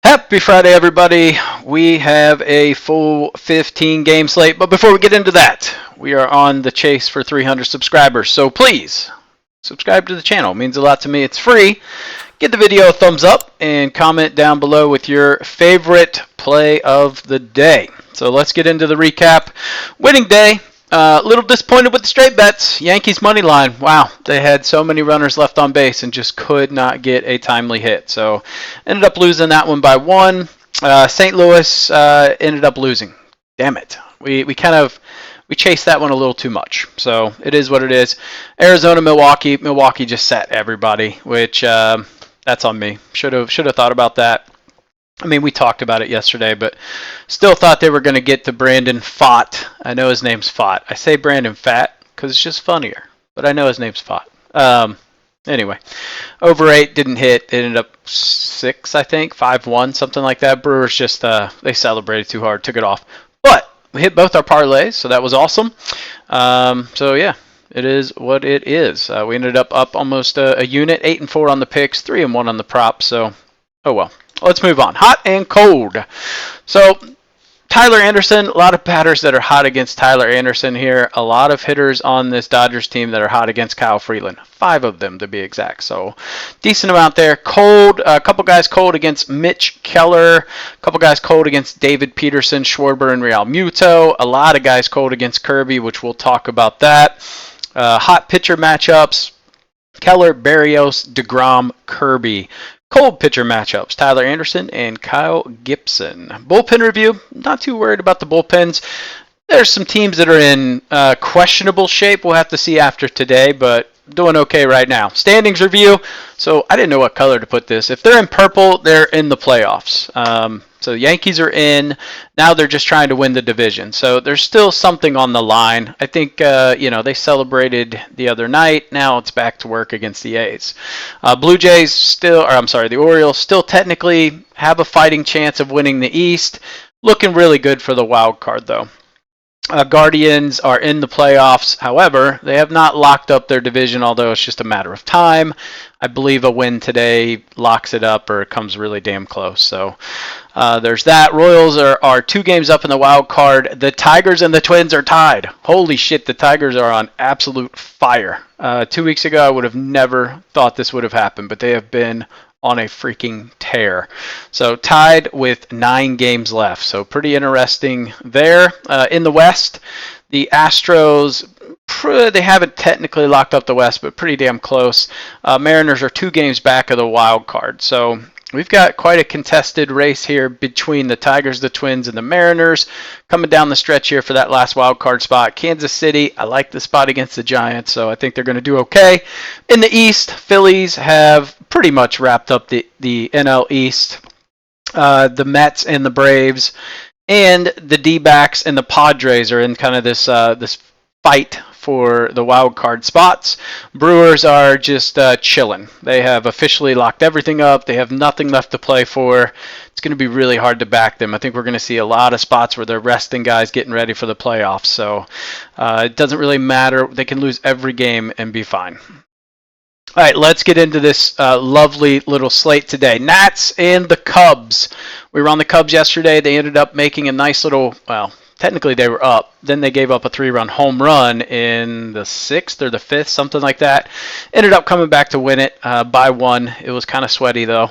Happy Friday, everybody. We have a full 15 game slate, but before we get into that, we are on the chase for 300 subscribers. So please, subscribe to the channel. It means a lot to me. It's free. Give the video a thumbs up and comment down below with your favorite play of the day. So let's get into the recap. Winning day. A little disappointed with the straight bets. Yankees money line. Wow, they had so many runners left on base and just could not get a timely hit. So ended up losing that one by one. St. Louis ended up losing. Damn it. We chased that one a little too much. So it is what it is. Arizona, Milwaukee. Milwaukee just sat everybody, which that's on me. Should have thought about that. I mean, we talked about it yesterday, but still thought they were going to get to Brandon Pfaadt. I know his name's Pfaadt. I say Brandon Fat because it's just funnier, but I know his name's Pfaadt. Anyway, over 8 didn't hit. It ended up 6, I think, 5-1, something like that. Brewers just they celebrated too hard, took it off. But we hit both our parlays, so that was awesome. So yeah, it is what it is. We ended up almost a unit, 8-4 on the picks, 3-1 on the props. So oh well. Let's move on. Hot and cold. So Tyler Anderson, a lot of batters that are hot against Tyler Anderson here. A lot of hitters on this Dodgers team that are hot against Kyle Freeland. 5 of them to be exact. So decent amount there. Cold. A couple guys cold against Mitch Keller. A couple guys cold against David Peterson, Schwarber, and Real Muto. A lot of guys cold against Kirby, which we'll talk about that. Hot pitcher matchups. Keller, Berrios, DeGrom, Kirby. Cold pitcher matchups, Tyler Anderson and Kyle Gibson. Bullpen review, not too worried about the bullpens. There's some teams that are in questionable shape. We'll have to see after today, but doing okay right now. Standings review. So I didn't know what color to put this. If they're in purple, they're in the playoffs. So the Yankees are in. Now they're just trying to win the division. So there's still something on the line. I think, they celebrated the other night. Now it's back to work against the A's. The Orioles still technically have a fighting chance of winning the East. Looking really good for the wild card, though. Guardians are in the playoffs. However, they have not locked up their division, although it's just a matter of time. I believe a win today locks it up or it comes really damn close. So there's that. Royals are 2 games up in the wild card. The Tigers and the Twins are tied. Holy shit, the Tigers are on absolute fire. 2 weeks ago, I would have never thought this would have happened, but they have been on a freaking tear. So tied with 9 games left. So pretty interesting there. In the West, the Astros, they haven't technically locked up the West, but pretty damn close. Mariners are 2 games back of the wild card. So we've got quite a contested race here between the Tigers, the Twins, and the Mariners. Coming down the stretch here for that last wild card spot. Kansas City, I like the spot against the Giants, so I think they're going to do okay. In the East, Phillies have pretty much wrapped up the NL East. The Mets and the Braves and the D-backs and the Padres are in kind of this fight for the wild card spots. Brewers are just chilling. They have officially locked everything up. They have nothing left to play for. It's going to be really hard to back them. I think we're going to see a lot of spots where they're resting guys getting ready for the playoffs. So it doesn't really matter. They can lose every game and be fine. All right, let's get into this lovely little slate today. Nats and the Cubs. We were on the Cubs yesterday. They ended up making a nice little, technically they were up. Then they gave up a 3-run home run in the 6th or the 5th, something like that. Ended up coming back to win it by 1. It was kind of sweaty, though.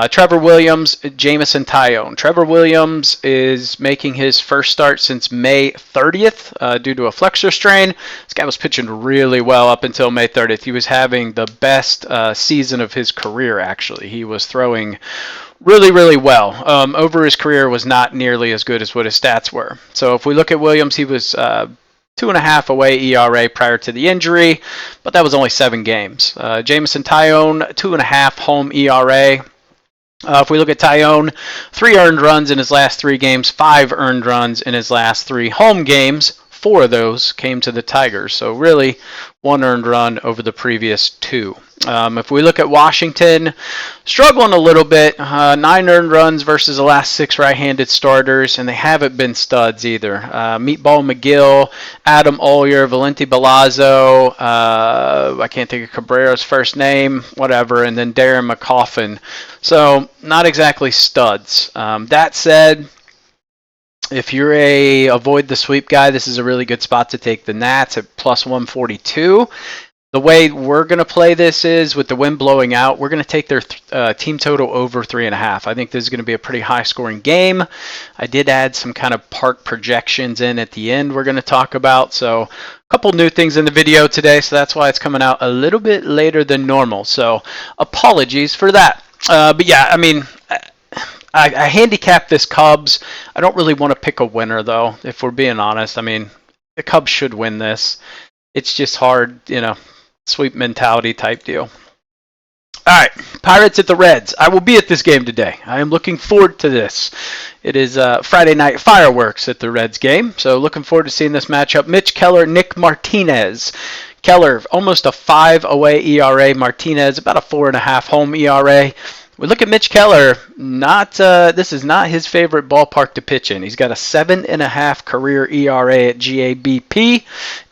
Trevor Williams, Jamison Tyone. Trevor Williams is making his first start since May 30th due to a flexor strain. This guy was pitching really well up until May 30th. He was having the best season of his career, actually. He was throwing really, really well. Over his career was not nearly as good as what his stats were. So if we look at Williams, he was 2.5 away ERA prior to the injury, but that was only 7 games. Jamison Tyone, 2.5 home ERA. If we look at Tyone, 3 earned runs in his last 3 games, 5 earned runs in his last 3 home games. 4 of those came to the Tigers, so really 1 earned run over the previous 2. If we look at Washington, struggling a little bit. 9 earned runs versus the last 6 right-handed starters, and they haven't been studs either. Meatball McGill, Adam Ollier, Valenti Balazzo, I can't think of Cabrera's first name, whatever, and then Darren McCoffin. So not exactly studs. That said, if you're a avoid the sweep guy, this is a really good spot to take the Nats at plus 142. The way we're going to play this is with the wind blowing out, we're going to take their team total over 3.5. I think this is going to be a pretty high scoring game. I did add some kind of park projections in at the end we're going to talk about. So a couple new things in the video today, so that's why it's coming out a little bit later than normal. So apologies for that. But yeah, I mean, I handicapped this Cubs. I don't really want to pick a winner, though, if we're being honest. I mean, the Cubs should win this. It's just hard, sweep mentality type deal. All right, Pirates at the Reds. I will be at this game today. I am looking forward to this. It is Friday night fireworks at the Reds game, so looking forward to seeing this matchup. Mitch Keller, Nick Martinez. Keller, almost a 5 away ERA. Martinez, about a 4.5 home ERA. We look at Mitch Keller. This is not his favorite ballpark to pitch in. He's got a 7.5 career ERA at GABP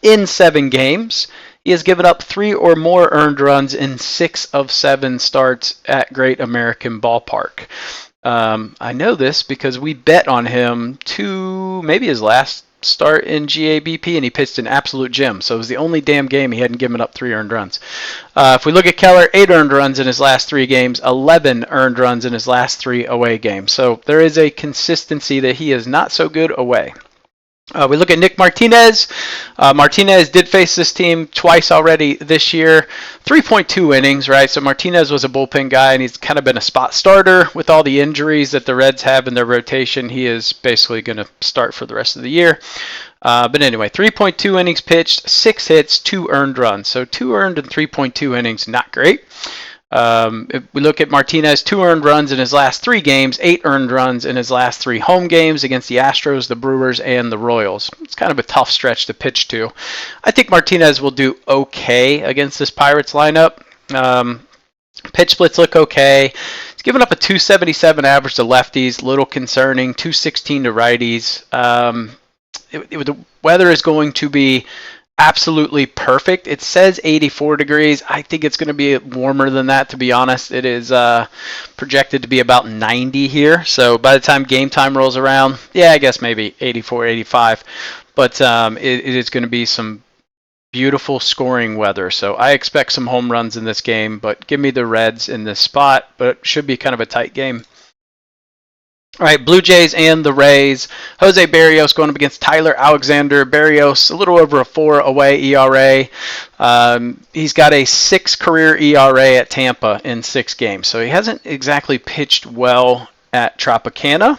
in 7 games. He has given up 3 or more earned runs in 6 of 7 starts at Great American Ballpark. I know this because we bet on him to maybe his last start in GABP, and he pitched an absolute gem. So it was the only damn game he hadn't given up 3 earned runs. If we look at Keller, 8 earned runs in his last 3 games, 11 earned runs in his last 3 away games. So there is a consistency that he is not so good away. We look at Nick Martinez. Martinez did face this team twice already this year. 3.2 innings, right? So Martinez was a bullpen guy, and he's kind of been a spot starter. With all the injuries that the Reds have in their rotation, he is basically going to start for the rest of the year. But anyway, 3.2 innings pitched, 6 hits, 2 earned runs. So 2 earned and 3.2 innings, not great. If we look at Martinez, 2 earned runs in his last 3 games, 8 earned runs in his last 3 home games against the Astros, the Brewers, and the Royals. It's kind of a tough stretch to pitch to. I think Martinez will do okay against this Pirates lineup. Pitch splits look okay. He's given up a 277 average to lefties, little concerning, 216 to righties. The weather is going to be absolutely perfect. It says 84 degrees. I think it's going to be warmer than that, to be honest. It is projected to be about 90 here. So by the time game time rolls around, yeah, I guess maybe 84, 85. But it is going to be some beautiful scoring weather. So I expect some home runs in this game, but give me the Reds in this spot. But it should be kind of a tight game. All right, Blue Jays and the Rays. Jose Barrios going up against Tyler Alexander. Barrios, a little over a 4 away ERA. He's got a 6 career ERA at Tampa in 6 games. So he hasn't exactly pitched well at Tropicana.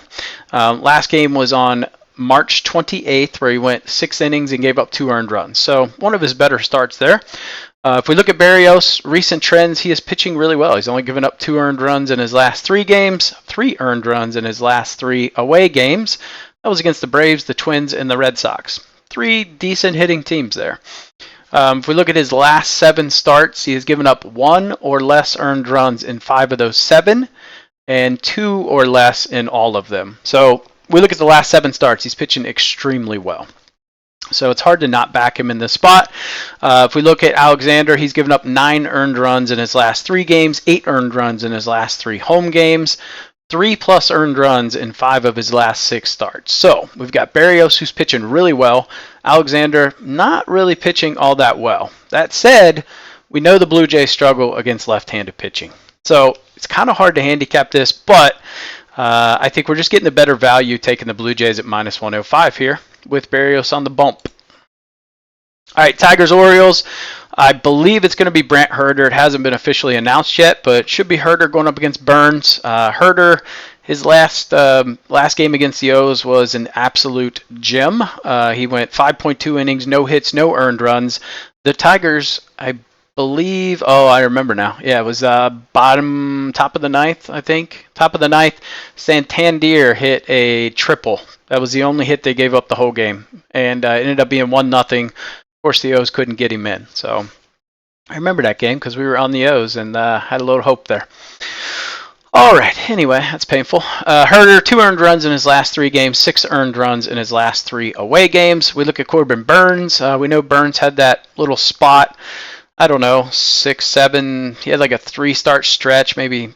Last game was on March 28th, where he went 6 innings and gave up 2 earned runs. So one of his better starts there. If we look at Barrios, recent trends, he is pitching really well. He's only given up 2 earned runs in his last 3 games, 3 earned runs in his last 3 away games. That was against the Braves, the Twins, and the Red Sox. 3 decent hitting teams there. If we look at his last 7 starts, he has given up 1 or less earned runs in 5 of those 7, and 2 or less in all of them. So we look at the last 7 starts, he's pitching extremely well. So it's hard to not back him in this spot. If we look at Alexander, he's given up 9 earned runs in his last 3 games, 8 earned runs in his last 3 home games, 3+ earned runs in 5 of his last 6 starts. So we've got Barrios, who's pitching really well. Alexander, not really pitching all that well. That said, we know the Blue Jays struggle against left-handed pitching. So it's kind of hard to handicap this, but I think we're just getting a better value taking the Blue Jays at minus 105 here, with Barrios on the bump. All right, Tigers, Orioles. I believe it's going to be Brant Herter. It hasn't been officially announced yet, but it should be Herter going up against Burns. Herter, his last game against the O's was an absolute gem. He went 5.2 innings, no hits, no earned runs. The Tigers, I believe, I remember now. Yeah, it was top of the ninth, I think. Top of the ninth, Santander hit a triple. That was the only hit they gave up the whole game. And it ended up being 1-0. Of course, the O's couldn't get him in. So I remember that game because we were on the O's and had a little hope there. All right. Anyway, that's painful. Herder, 2 earned runs in his last 3 games, 6 earned runs in his last 3 away games. We look at Corbin Burns. We know Burns had that little spot. I don't know, 6, 7. He had like a 3-start stretch, maybe.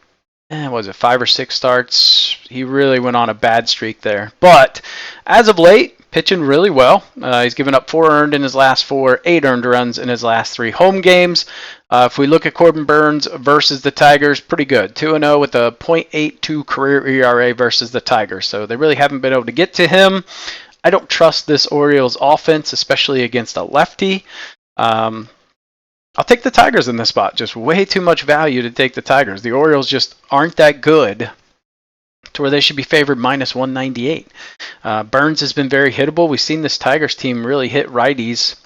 Was it 5 or 6 starts? He really went on a bad streak there. But as of late, pitching really well. He's given up 4 earned in his last 4, 8 earned runs in his last 3 home games. If we look at Corbin Burns versus the Tigers, pretty good. 2-0 with a .82 career ERA versus the Tigers. So they really haven't been able to get to him. I don't trust this Orioles offense, especially against a lefty. I'll take the Tigers in this spot. Just way too much value to take the Tigers. The Orioles just aren't that good to where they should be favored minus 198. Burns has been very hittable. We've seen this Tigers team really hit righties.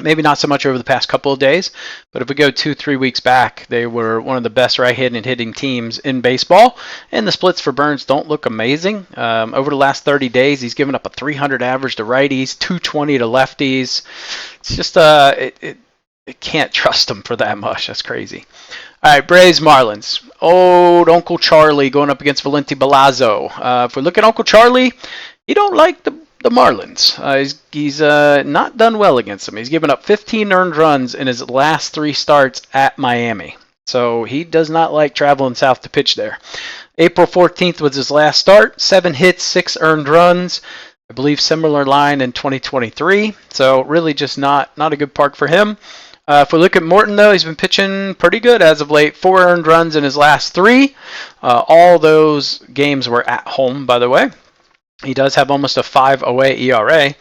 Maybe not so much over the past couple of days, but if we go 2-3 weeks back, they were one of the best right-handed hitting teams in baseball, and the splits for Burns don't look amazing. Over the last 30 days, he's given up a 300 average to righties, 220 to lefties. It's just I can't trust him for that much. That's crazy. All right, Braves, Marlins. Old Uncle Charlie going up against Valenti Balazzo. If we look at Uncle Charlie, he don't like the Marlins. He's not done well against them. He's given up 15 earned runs in his last 3 starts at Miami. So he does not like traveling south to pitch there. April 14th was his last start. 7 hits, 6 earned runs. I believe similar line in 2023. So really just not a good park for him. If we look at Morton, though, he's been pitching pretty good as of late. 4 earned runs in his last 3. All those games were at home, by the way. He does have almost a 5 away ERA.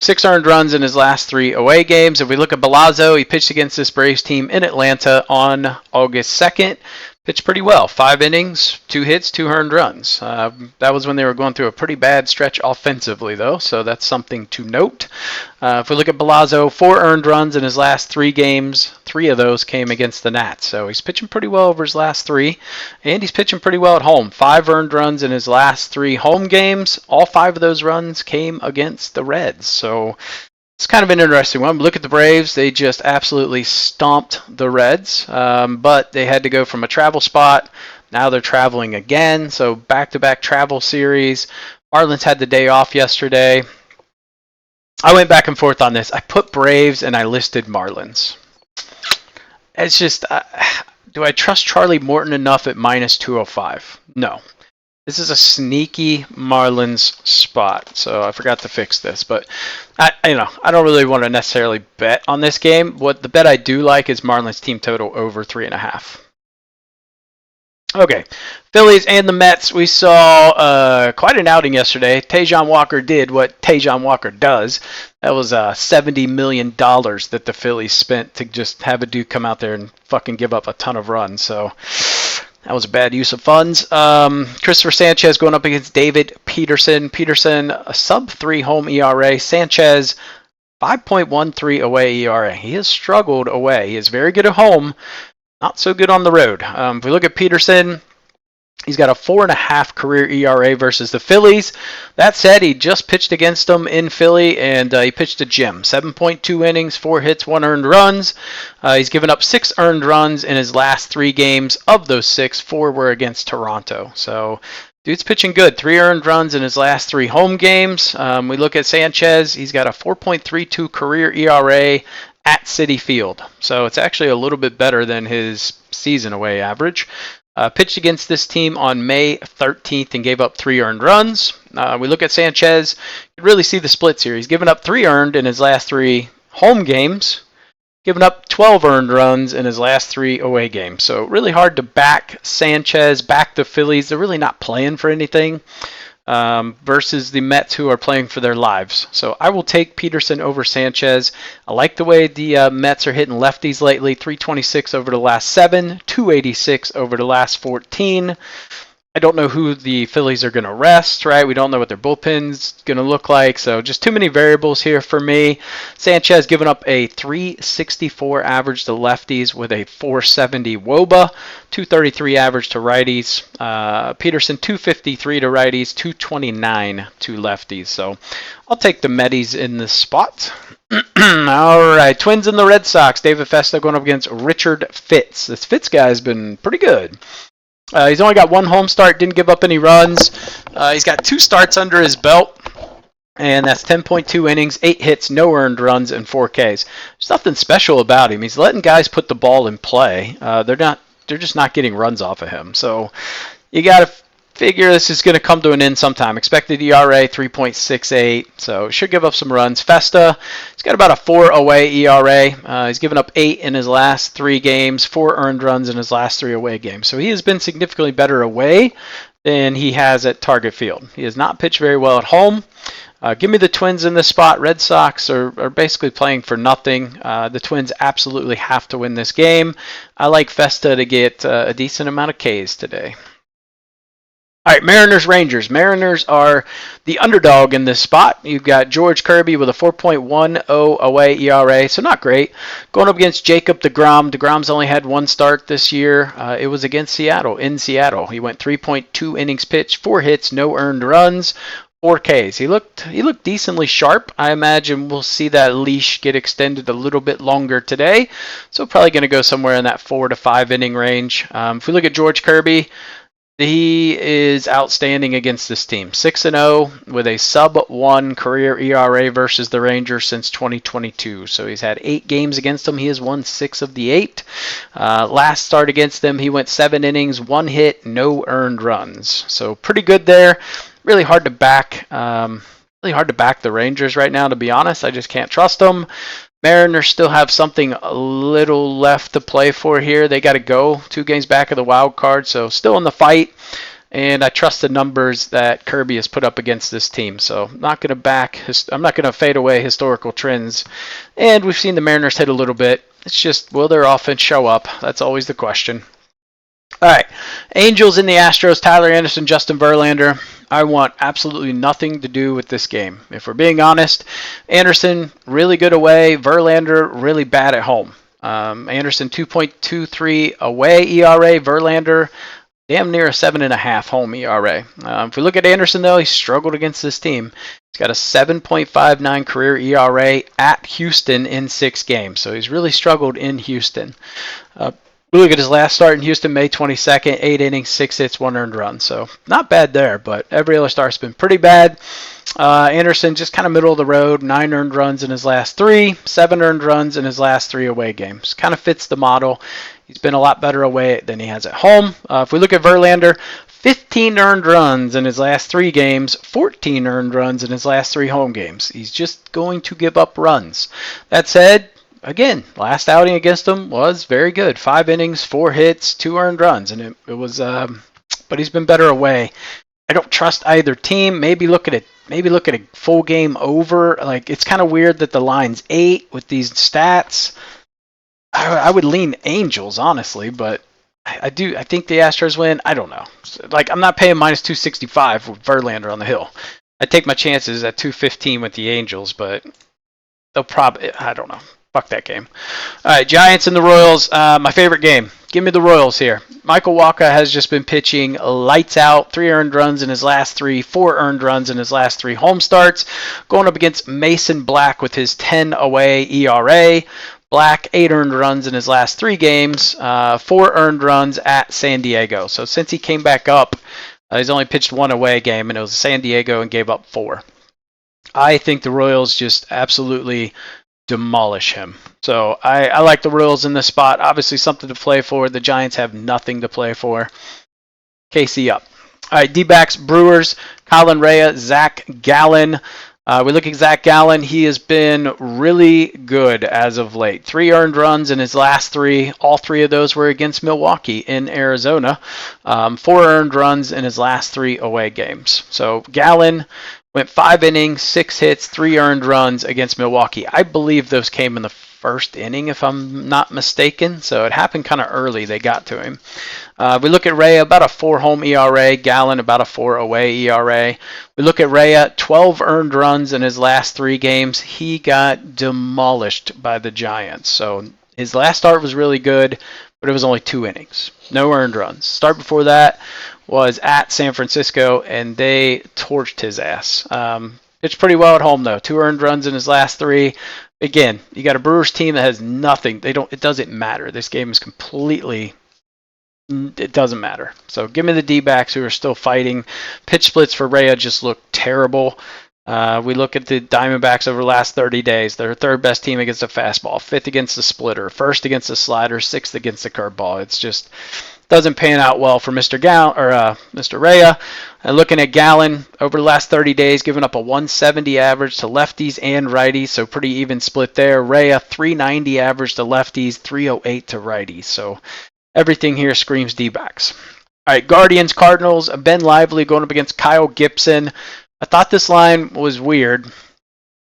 6 earned runs in his last 3 away games. If we look at Balazzo, he pitched against this Braves team in Atlanta on August 2nd. Pitched pretty well. 5 innings, 2 hits, 2 earned runs. That was when they were going through a pretty bad stretch offensively, though, so that's something to note. If we look at Balazzo, 4 earned runs in his last 3 games. 3 of those came against the Nats, so he's pitching pretty well over his last 3, and he's pitching pretty well at home. 5 earned runs in his last 3 home games. All 5 of those runs came against the Reds, so it's kind of an interesting one. Look at the Braves. They just absolutely stomped the Reds, but they had to go from a travel spot. Now they're traveling again, so back-to-back travel series. Marlins had the day off yesterday. I went back and forth on this. I put Braves and I listed Marlins. It's just, do I trust Charlie Morton enough at minus 205? No. This is a sneaky Marlins spot, so I forgot to fix this. But I don't really want to necessarily bet on this game. What the bet I do like is Marlins team total over 3.5. Okay, Phillies and the Mets. We saw quite an outing yesterday. Tajon Walker did what Tajon Walker does. That was $70 million that the Phillies spent to just have a dude come out there and fucking give up a ton of runs. So that was a bad use of funds. Christopher Sanchez going up against David Peterson. Peterson, a sub-3 home ERA. Sanchez, 5.13 away ERA. He has struggled away. He is very good at home. Not so good on the road. If we look at Peterson, he's got a 4.5 career ERA versus the Phillies. That said, he just pitched against them in Philly, and he pitched a gem. 7.2 innings, 4 hits, 1 earned runs. He's given up 6 earned runs in his last 3 games. Of those 6, 4 were against Toronto. So dude's pitching good. 3 earned runs in his last 3 home games. We look at Sanchez. He's got a 4.32 career ERA at Citi Field. So it's actually a little bit better than his season away average. Pitched against this team on May 13th and gave up 3 earned runs. We look at Sanchez. You can really see the splits here. He's given up 3 earned in his last 3 home games. Given up 12 earned runs in his last 3 away games. So really hard to back Sanchez, back the Phillies. They're really not playing for anything. Versus the Mets, who are playing for their lives. So I will take Peterson over Sanchez. I like the way the Mets are hitting lefties lately. 326 over the last 7, 286 over the last 14. I don't know who the Phillies are going to rest, right? We don't know what their bullpen's going to look like. So just too many variables here for me. Sanchez giving up a 364 average to lefties with a 470 WOBA, 233 average to righties. Peterson 253 to righties, 229 to lefties. So I'll take the Medis in this spot. All right, Twins and the Red Sox. David Festa going up against Richard Fitz. This Fitz guy's been pretty good. He's only got one home start, didn't give up any runs. He's got 2 starts under his belt, and that's 10.2 innings, 8 hits, no earned runs, and 4 Ks. There's nothing special about him. He's letting guys put the ball in play. They're just not getting runs off of him. So you got to figure this is going to come to an end sometime. Expected ERA 3.68, so should give up some runs. Festa, he's got about a 4 away ERA. He's given up 8 in his last 3 games, 4 earned runs in his last 3 away games. So he has been significantly better away than he has at Target Field. He has not pitched very well at home. Give me the Twins in this spot. Red Sox are basically playing for nothing. The Twins absolutely have to win this game. I like Festa to get a decent amount of Ks today. All right, Mariners, Rangers. Mariners are the underdog in this spot. You've got George Kirby with a 4.10 away ERA, so not great. Going up against Jacob deGrom. deGrom's only had 1 start this year. It was against Seattle, in Seattle. He went 3.2 innings pitched, 4 hits, no earned runs, 4 Ks. He looked decently sharp. I imagine we'll see that leash get extended a little bit longer today. So probably going to go somewhere in that 4 to 5 inning range. If we look at George Kirby, he is outstanding against this team. 6-0 with a sub-1 career ERA versus the Rangers since 2022. So he's had 8 games against them. He has won 6 of the 8. Last start against them, he went 7 innings, 1 hit, no earned runs. So pretty good there. Really hard to back. Really hard to back the Rangers right now, to be honest. I just can't trust them. Mariners still have something a little left to play for here. They got to go 2 games back of the wild card, so still in the fight. And I trust the numbers that Kirby has put up against this team. So I'm not going to fade away historical trends. And we've seen the Mariners hit a little bit. It's just, will their offense show up? That's always the question. All right, Angels and the Astros. Tyler Anderson, Justin Verlander. I want absolutely nothing to do with this game. If we're being honest, Anderson, really good away. Verlander, really bad at home. Anderson, 2.23 away ERA. Verlander, damn near a 7.5 home ERA. If we look at Anderson, though, he struggled against this team. He's got a 7.59 career ERA at Houston in 6 games. So he's really struggled in Houston. We look at his last start in Houston, May 22nd, 8 innings, 6 hits, 1 earned run. So not bad there, but every other start's been pretty bad. Anderson, just kind of middle of the road, 9 earned runs in his last 3, 7 earned runs in his last 3 away games. Kind of fits the model. He's been a lot better away than he has at home. If we look at Verlander, 15 earned runs in his last 3 games, 14 earned runs in his last 3 home games. He's just going to give up runs. That said, again, last outing against him was very good. 5 innings, 4 hits, 2 earned runs, and it was. But he's been better away. I don't trust either team. Maybe look at a full game over. Like, it's kind of weird that the line's 8 with these stats. I would lean Angels, honestly, but I think the Astros win. I don't know. Like, I'm not paying minus 265 with Verlander on the hill. I take my chances at 215 with the Angels, but they'll probably. I don't know. Fuck that game. All right, Giants and the Royals. My favorite game. Give me the Royals here. Michael Wacha has just been pitching lights out. 3 earned runs in his last 3, 4 earned runs in his last 3 home starts. Going up against Mason Black with his 10 away ERA. Black, 8 earned runs in his last 3 games. 4 earned runs at San Diego. So since he came back up, he's only pitched 1 away game, and it was San Diego and gave up 4. I think the Royals just absolutely demolish him. So I like the Royals in this spot. Obviously something to play for. The Giants have nothing to play for. KC up. All right, D-backs, Brewers, Colin Rea, Zach Gallen. We look at Zach Gallen. He has been really good as of late. 3 earned runs in his last 3. All 3 of those were against Milwaukee in Arizona. 4 earned runs in his last 3 away games. So Gallen went 5 innings, 6 hits, 3 earned runs against Milwaukee. I believe those came in the first inning, if I'm not mistaken. So it happened kind of early. They got to him. We look at Rea, about a 4 home ERA. Gallen, about a 4 away ERA. We look at Rea, 12 earned runs in his last 3 games. He got demolished by the Giants. So his last start was really good, but it was only 2 innings. No earned runs. Start before that was at San Francisco, and they torched his ass. Pitched pretty well at home, though. 2 earned runs in his last 3. Again, you got a Brewers team that has nothing. It doesn't matter. This game is completely... It doesn't matter. So give me the D-backs, who are still fighting. Pitch splits for Rea just look terrible. We look at the Diamondbacks over the last 30 days. They're third best team against the fastball, 5th against the splitter, 1st against the slider, 6th against the curveball. It's just doesn't pan out well for Mr. Rea. And looking at Gallen, over the last 30 days, giving up a 170 average to lefties and righties, so pretty even split there. Rea, 390 average to lefties, 308 to righties. So everything here screams D-backs. All right, Guardians, Cardinals, Ben Lively going up against Kyle Gibson. I thought this line was weird.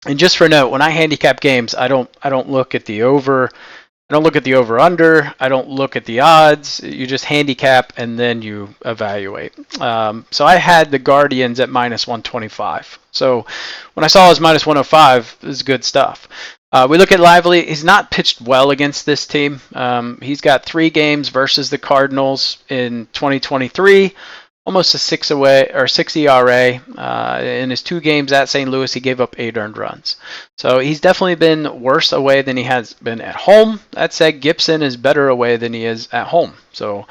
And just for note, when I handicap games, I don't look at the over. I don't look at the over-under. I don't look at the odds. You just handicap and then you evaluate. So I had the Guardians at minus 125. So when I saw it was minus 105, this is good stuff. We look at Lively. He's not pitched well against this team. He's got 3 games versus the Cardinals in 2023. Almost a 6 ERA. In his 2 games at St. Louis, he gave up 8 earned runs. So he's definitely been worse away than he has been at home. That said, Gibson is better away than he is at home. So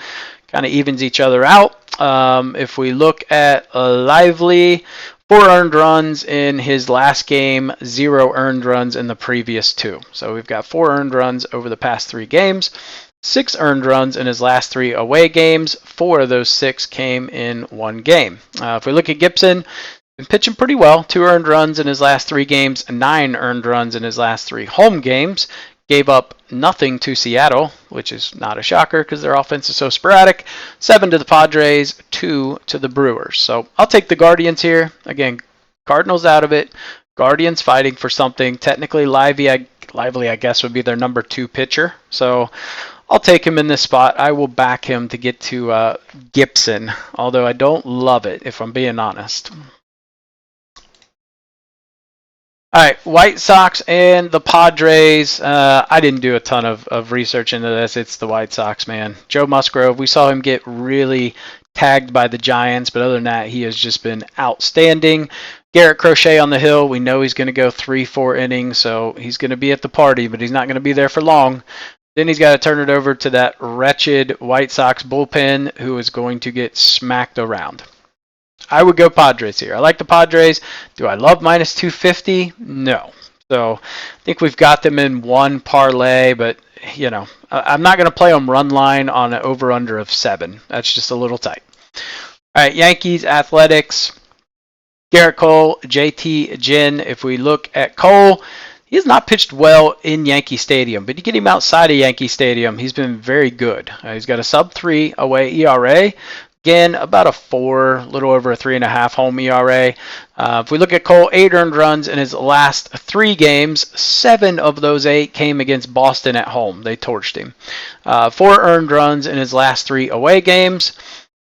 kind of evens each other out. If we look at Lively, 4 earned runs in his last game, 0 earned runs in the previous 2. So we've got 4 earned runs over the past 3 games. 6 earned runs in his last 3 away games. 4 of those 6 came in 1 game. If we look at Gibson, been pitching pretty well. 2 earned runs in his last 3 games, 9 earned runs in his last 3 home games. Gave up nothing to Seattle, which is not a shocker because their offense is so sporadic. 7 to the Padres, 2 to the Brewers. So I'll take the Guardians here. Again, Cardinals out of it. Guardians fighting for something. Technically, Lively, I guess, would be their number 2 pitcher. So I'll take him in this spot. I will back him to get to Gibson, although I don't love it, if I'm being honest. All right, White Sox and the Padres. I didn't do a ton of research into this. It's the White Sox, man. Joe Musgrove, we saw him get really tagged by the Giants, but other than that, he has just been outstanding. Garrett Crochet on the hill. We know he's going to go 3-4 innings, so he's going to be at the party, but he's not going to be there for long. Then he's got to turn it over to that wretched White Sox bullpen, who is going to get smacked around. I would go Padres here. I like the Padres. Do I love minus 250? No. So I think we've got them in 1 parlay, but you know, I'm not going to play them run line on an over-under of 7. That's just a little tight. All right, Yankees, Athletics, Garrett Cole, JT Ginn. If we look at Cole, he has not pitched well in Yankee Stadium, but you get him outside of Yankee Stadium, he's been very good. He's got a sub-3 away ERA. Again, about a 4, a little over a 3.5 home ERA. If we look at Cole, 8 earned runs in his last 3 games. 7 of those 8 came against Boston at home. They torched him. 4 earned runs in his last 3 away games.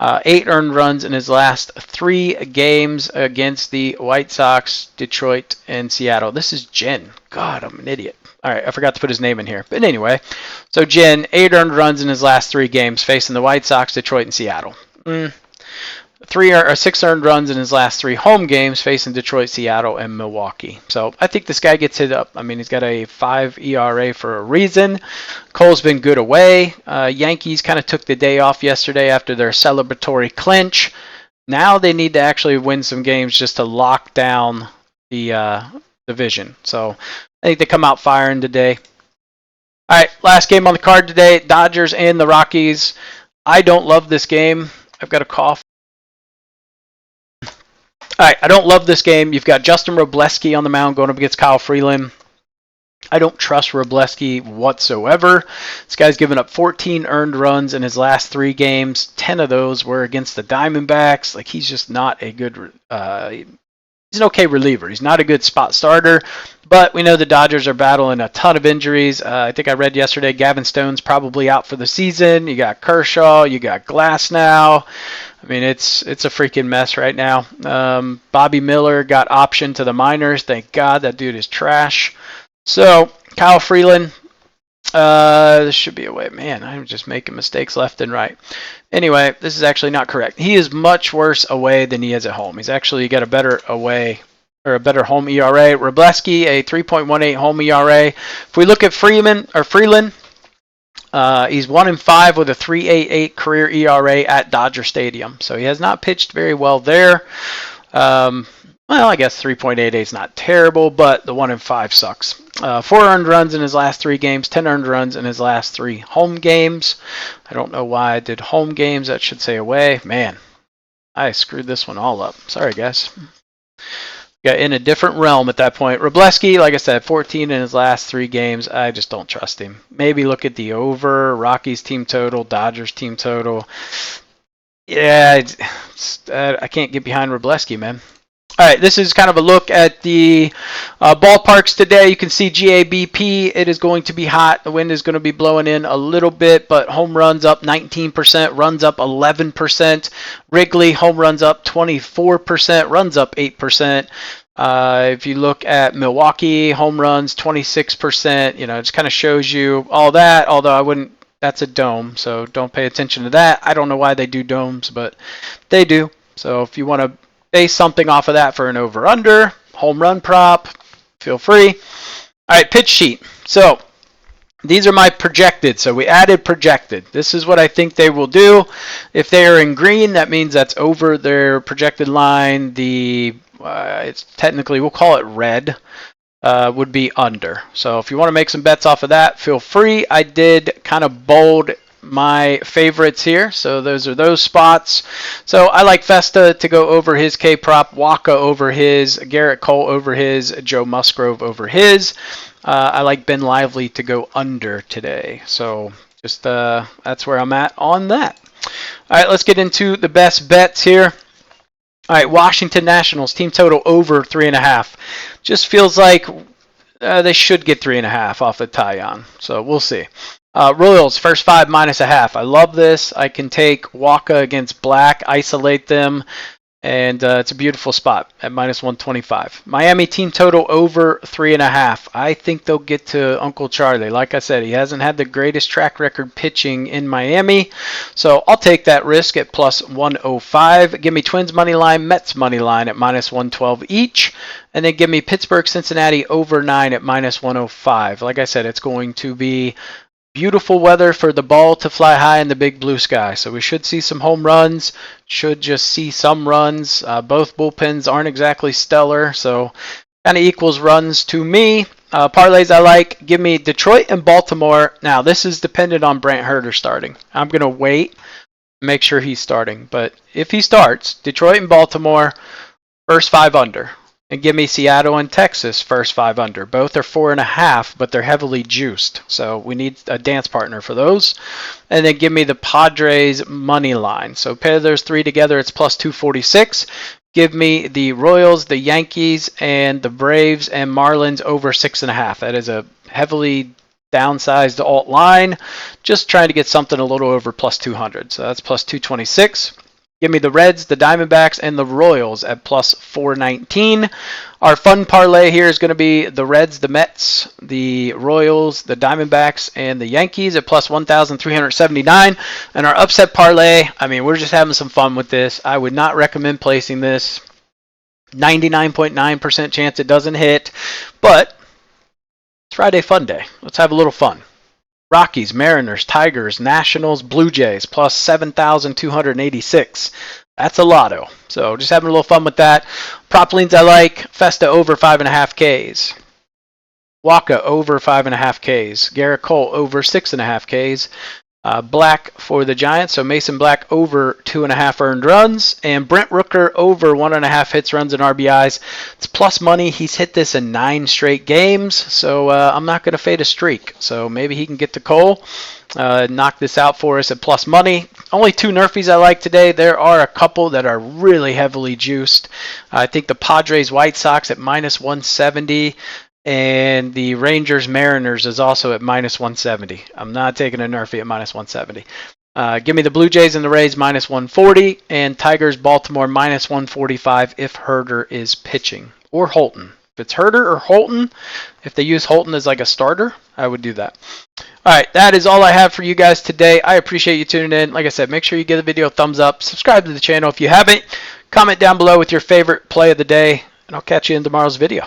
8 earned runs in his last 3 games against the White Sox, Detroit, and Seattle. This is Jen. God, I'm an idiot. All right, I forgot to put his name in here. But anyway, so Jen, 8 earned runs in his last 3 games facing the White Sox, Detroit, and Seattle. 6 earned runs in his last 3 home games facing Detroit, Seattle, and Milwaukee. So I think this guy gets hit up. I mean, he's got a 5 ERA for a reason. Cole's been good away. Yankees kind of took the day off yesterday after their celebratory clinch. Now they need to actually win some games just to lock down the division. So I think they come out firing today. All right, last game on the card today, Dodgers and the Rockies. I don't love this game. I've got a cough. All right, I don't love this game. You've got Justin Robleski on the mound going up against Kyle Freeland. I don't trust Robleski whatsoever. This guy's given up 14 earned runs in his last 3 games. 10 of those were against the Diamondbacks. Like, he's just not a good He's an okay reliever. He's not a good spot starter, but we know the Dodgers are battling a ton of injuries. I think I read yesterday Gavin Stone's probably out for the season. You got Kershaw, you got Glass now. I mean, it's a freaking mess right now. Bobby Miller got optioned to the minors. Thank God, that dude is trash. So Kyle Freeland, this should be away. Man, I'm just making mistakes left and right. Anyway, this is actually not correct. He is much worse away than he is at home. He's actually got a better away or a better home ERA. Wroblewski, a 3.18 home ERA. If we look at Freeland, he's 1-5 with a 3.88 career ERA at Dodger Stadium. So he has not pitched very well there. Well, I guess 3.88 is not terrible, but the 1-5 sucks. 4 earned runs in his last 3 games, 10 earned runs in his last 3 home games. I don't know why I did home games. That should say away. Man, I screwed this one all up. Sorry, guys. Got in a different realm at that point. Wroblewski, like I said, 14 in his last 3 games. I just don't trust him. Maybe look at the over, Rockies team total, Dodgers team total. Yeah, I can't get behind Wroblewski, man. All right, this is kind of a look at the ballparks today. You can see GABP. It is going to be hot. The wind is going to be blowing in a little bit, but home runs up 19%, runs up 11%. Wrigley, home runs up 24%, runs up 8%. If you look at Milwaukee, home runs 26%. You know, it just kind of shows you all that, although I wouldn't. That's a dome, so don't pay attention to that. I don't know why they do domes, but they do. So if you want to base something off of that for an over-under, home run prop, feel free. All right, pitch sheet. So these are my projected. So we added projected. This is what I think they will do. If they are in green, that means that's over their projected line. It's technically, we'll call it red, would be under. So if you want to make some bets off of that, feel free. I did kind of bold my favorites here. So those are those spots. So I like Festa to go over his K-prop, Waka over his, Garrett Cole over his, Joe Musgrove over his. I like Ben Lively to go under today. So just that's where I'm at on that. All right, let's get into the best bets here. All right, Washington Nationals team total over 3.5. Just feels like they should get 3.5 off the Taillon. So we'll see. Royals, first 5 -0.5. I love this. I can take Waka against Black, isolate them, and it's a beautiful spot at -125. Miami team total over 3.5. I think they'll get to Uncle Charlie. Like I said, he hasn't had the greatest track record pitching in Miami, so I'll take that risk at +105. Give me Twins money line, Mets money line at -112 each, and then give me Pittsburgh Cincinnati over 9 at -105. Like I said, it's going to be beautiful weather for the ball to fly high in the big blue sky. So we should see some home runs, should just see some runs. Both bullpens aren't exactly stellar, so kind of equals runs to me. Parlays I like. Give me Detroit and Baltimore. Now, this is dependent on Brant Herter starting. I'm going to wait, make sure he's starting. But if he starts, Detroit and Baltimore, first 5 under. And give me Seattle and Texas, first 5 under. Both are 4.5, but they're heavily juiced. So we need a dance partner for those. And then give me the Padres money line. So pair those 3 together, it's +246. Give me the Royals, the Yankees, and the Braves and Marlins over 6.5. That is a heavily downsized alt line. Just trying to get something a little over +200. So that's +226. Give me the Reds, the Diamondbacks, and the Royals at +419. Our fun parlay here is going to be the Reds, the Mets, the Royals, the Diamondbacks, and the Yankees at +1,379. And our upset parlay, I mean, we're just having some fun with this. I would not recommend placing this. 99.9% chance it doesn't hit. But it's Friday Fun Day. Let's have a little fun. Rockies, Mariners, Tigers, Nationals, Blue Jays, +7,286. That's a lotto. So just having a little fun with that. Prop leans I like. Festa over 5.5 Ks. Waka over 5.5 Ks. Garrett Cole over 6.5 Ks. Black for the Giants, so Mason Black over 2.5 earned runs, and Brent Rooker over 1.5 hits, runs, and RBIs. It's plus money. He's hit this in 9 straight games, so I'm not going to fade a streak. So maybe he can get to Cole, knock this out for us at plus money. Only 2 Nerfies I like today. There are a couple that are really heavily juiced. I think the Padres White Sox at minus 170. And the Rangers Mariners is also at minus 170. I'm not taking a Nerfie at minus 170. Give me the Blue Jays and the Rays minus 140, and Tigers Baltimore minus 145 if Herder is pitching, or Holton. If it's Herder or Holton, if they use Holton as like a starter, I would do that. All right, that is all I have for you guys today. I appreciate you tuning in. Like I said, make sure you give the video a thumbs up. Subscribe to the channel if you haven't. Comment down below with your favorite play of the day, and I'll catch you in tomorrow's video.